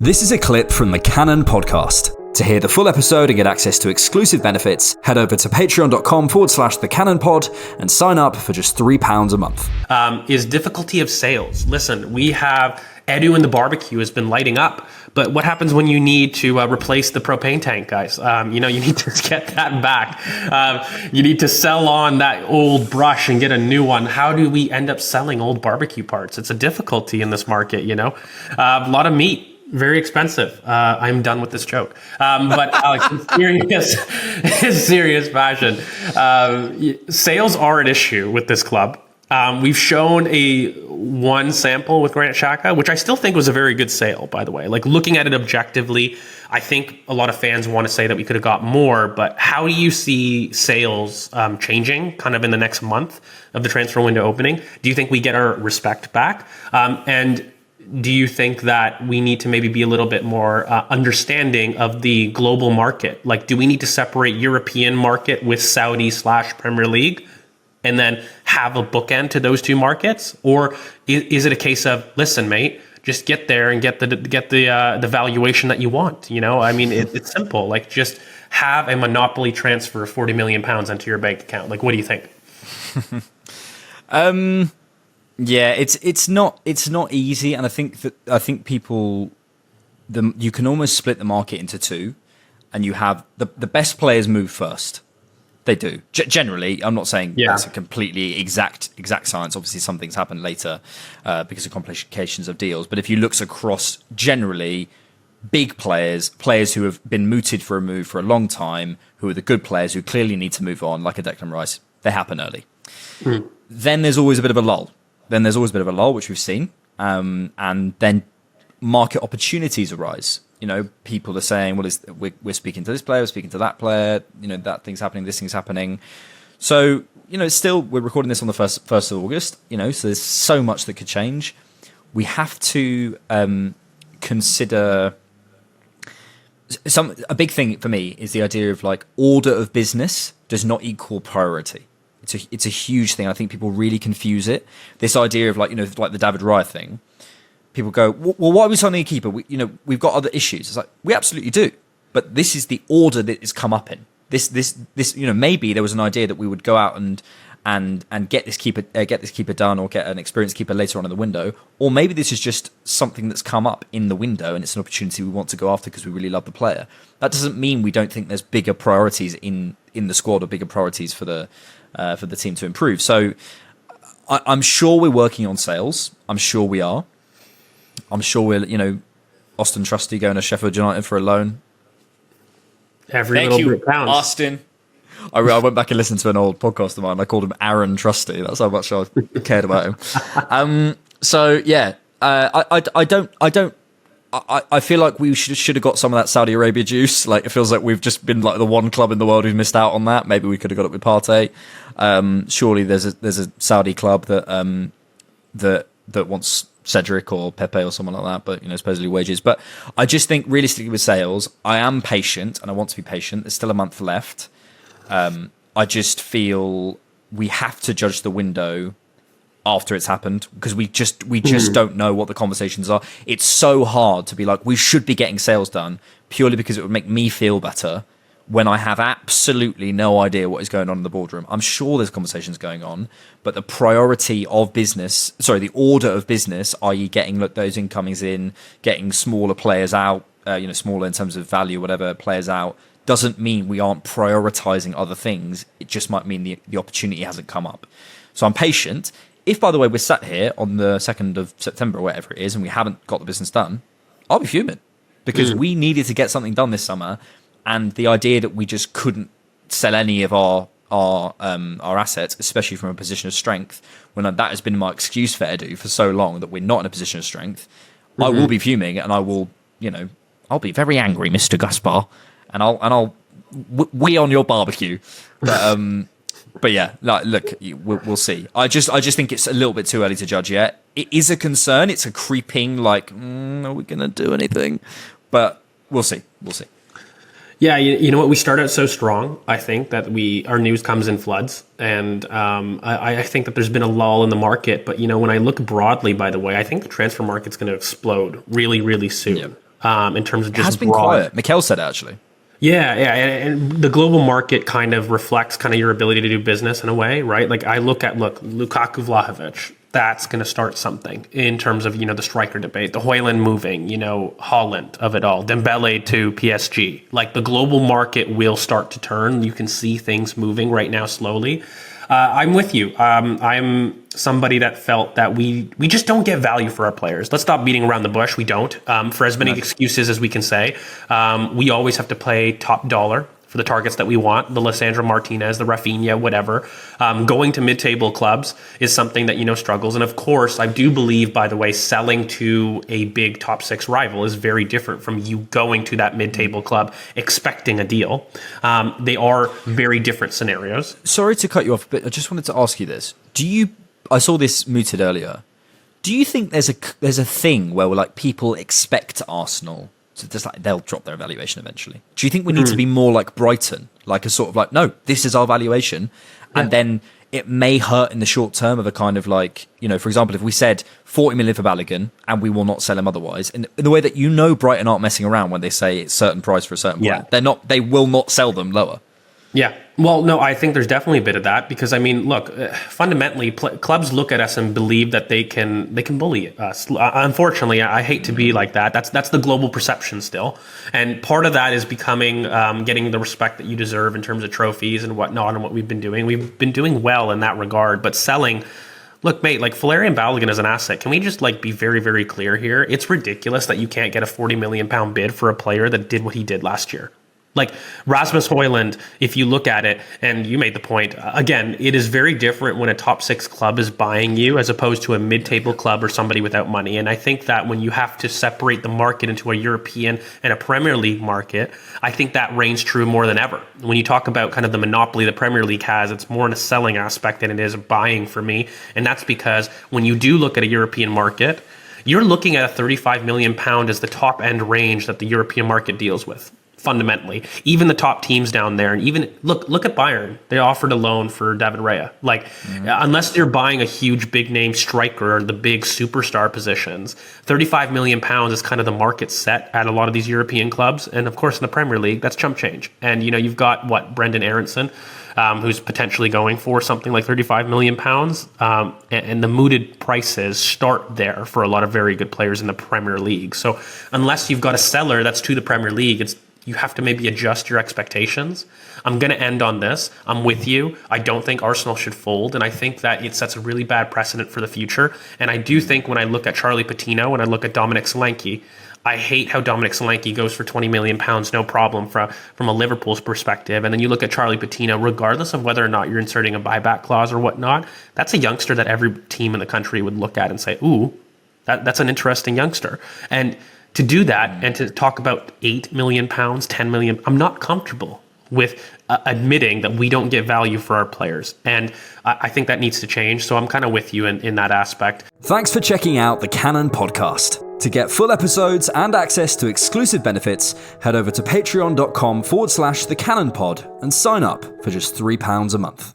This is a clip from the Cannon podcast. To hear the full episode and get access to exclusive benefits, head over to patreon.com/thecannonpod and sign up for just £3 a month. Is difficulty of sales. Listen, we have Edu in the barbecue has been lighting up, but what happens when you need to replace the propane tank, guys? You need to get that back. You need to sell on that old brush and get a new one. How do we end up selling old barbecue parts? It's a difficulty in this market, A lot of meat. Very expensive. I'm done with this joke. But Alex, in serious fashion, sales are an issue with this club. We've shown one sample with Grant Xhaka, which I still think was a very good sale, by the way. Like, looking at it objectively, I think a lot of fans want to say that we could have got more, but how do you see sales changing kind of in the next month of the transfer window opening? Do you think we get our respect back? And do you think that we need to maybe be a little bit more understanding of the global market? Like, do we need to separate European market with Saudi/Premier League and then have a bookend to those two markets? Or is it a case of, listen, mate, just get there and get the valuation that you want? It's simple. Like, just have a monopoly transfer of £40 million into your bank account. Like, what do you think? Yeah, it's not easy, and I think people, you can almost split the market into two, and you have the best players move first. They do generally. I'm not saying it's a completely exact science. Obviously, some things happen later because of complications of deals. But if you look across generally, big players who have been mooted for a move for a long time, who are the good players who clearly need to move on, like a Declan Rice, they happen early. Then there's always a bit of a lull. Which we've seen, and then market opportunities arise. People are saying, well, we're speaking to this player, we're speaking to that player, that thing's happening, this thing's happening. So, still, we're recording this on the 1st of August, so there's so much that could change. We have to consider a big thing for me is the idea of, like, order of business does not equal priority. It's a huge thing. I think people really confuse it. This idea of, like the David Raya thing. People go, well, why are we signing a keeper? We've got other issues. It's like, we absolutely do, but this is the order that it's come up in. This. Maybe there was an idea that we would go out and get this keeper done, or get an experienced keeper later on in the window, or maybe this is just something that's come up in the window and it's an opportunity we want to go after because we really love the player. That doesn't mean we don't think there's bigger priorities in the squad, or bigger priorities for the team to improve. So I'm sure we're working on sales. I'm sure we are. I'm sure we're, Austin Trusty going to Sheffield United for a loan. Thank you, Austin. I went back and listened to an old podcast of mine. I called him Aaron Trusty. That's how much I cared about him. So yeah, I feel like we should have got some of that Saudi Arabia juice. Like, it feels like we've just been like the one club in the world who's missed out on that. Maybe we could have got it with Partey. Surely there's a Saudi club that wants Cedric or Pepe or someone like that, but supposedly wages. But I just think realistically with sales, I am patient and I want to be patient. There's still a month left. I just feel we have to judge the window after it's happened, because we just don't know what the conversations are. It's so hard to be like, we should be getting sales done, purely because it would make me feel better when I have absolutely no idea what is going on in the boardroom. I'm sure there's conversations going on, but the priority of business, the order of business, i.e. getting those incomings in, getting smaller players out, smaller in terms of value, whatever, players out, doesn't mean we aren't prioritizing other things. It just might mean the opportunity hasn't come up. So I'm patient. If, by the way, we're sat here on the 2nd of September or whatever it is, and we haven't got the business done, I'll be fuming, because we needed to get something done this summer. And the idea that we just couldn't sell any of our assets, especially from a position of strength, when that has been my excuse for Edu for so long, that we're not in a position of strength, I will be fuming, and I will, I'll be very angry, Mr. Gaspar, and I'll on your barbecue. But yeah, look, we'll see. I just think it's a little bit too early to judge yet. It is a concern. It's a creeping, like, are we going to do anything? But we'll see. Yeah, you know what? We start out so strong. I think that our news comes in floods, and I think that there's been a lull in the market. But when I look broadly, by the way, I think the transfer market's going to explode really, really soon. in terms of just It has been broad. quiet. Mikhail said it, actually. Yeah, and the global market kind of reflects kind of your ability to do business in a way, right? Like I look, Lukaku, Vlahovic, that's going to start something in terms of, the striker debate, the Højlund moving, Holland of it all, Dembele to PSG. Like the global market will start to turn. You can see things moving right now slowly. I'm with you. I'm somebody that felt that we just don't get value for our players. Let's stop beating around the bush. We don't. For as many excuses as we can say, we always have to play top dollar for the targets that we want, the Lissandro Martinez, the Rafinha, whatever. Going to mid-table clubs is something that, struggles. And of course, I do believe, by the way, selling to a big top six rival is very different from you going to that mid-table club expecting a deal. They are very different scenarios. Sorry to cut you off, but I just wanted to ask you this. I saw this mooted earlier. Do you think there's a thing where people expect Arsenal to just they'll drop their evaluation eventually? Do you think we need to be more like Brighton, like a sort of no, this is our valuation, and then it may hurt in the short term of a kind of for example, if we said 40 million for Balogun and we will not sell him otherwise, in the way that Brighton aren't messing around when they say it's a certain price for a certain player, they will not sell them lower. Yeah. Well, no, I think there's definitely a bit of that because, look, fundamentally, clubs look at us and believe that they can bully us. Unfortunately, I hate to be like that. That's the global perception still. And part of that is becoming, getting the respect that you deserve in terms of trophies and whatnot and what we've been doing. We've been doing well in that regard, but selling... Look, mate, Valerian Balogun is an asset. Can we just be very, very clear here? It's ridiculous that you can't get a £40 million bid for a player that did what he did last year. Rasmus Højlund, if you look at it, and you made the point, again, it is very different when a top six club is buying you as opposed to a mid-table club or somebody without money. And I think that when you have to separate the market into a European and a Premier League market, I think that reigns true more than ever. When you talk about kind of the monopoly the Premier League has, it's more in a selling aspect than it is a buying for me. And that's because when you do look at a European market, you're looking at a £35 million as the top end range that the European market deals with. Fundamentally, even the top teams down there, and even look at Bayern. They offered a loan for David Raya. Unless you're buying a huge big name striker or the big superstar positions, £35 million is kind of the market set at a lot of these European clubs. And of course, in the Premier League, that's chump change. And you've got Brendan Aronson, who's potentially going for something like £35 million, and the mooted prices start there for a lot of very good players in the Premier League. So unless you've got a seller that's to the Premier League, you have to maybe adjust your expectations. I'm going to end on this. I'm with you. I don't think Arsenal should fold, and I think that it sets a really bad precedent for the future. And I do think when I look at Charlie Patino, when I look at Dominic Solanke, I hate how Dominic Solanke goes for £20 million, no problem, from a Liverpool's perspective. And then you look at Charlie Patino, regardless of whether or not you're inserting a buyback clause or whatnot, that's a youngster that every team in the country would look at and say, ooh, that's an interesting youngster. And to do that and to talk about £8 million, £10 million, I'm not comfortable with admitting that we don't get value for our players. And I think that needs to change. So I'm kind of with you in that aspect. Thanks for checking out the Cannon Podcast. To get full episodes and access to exclusive benefits, head over to patreon.com/thecannonpod and sign up for just £3 a month.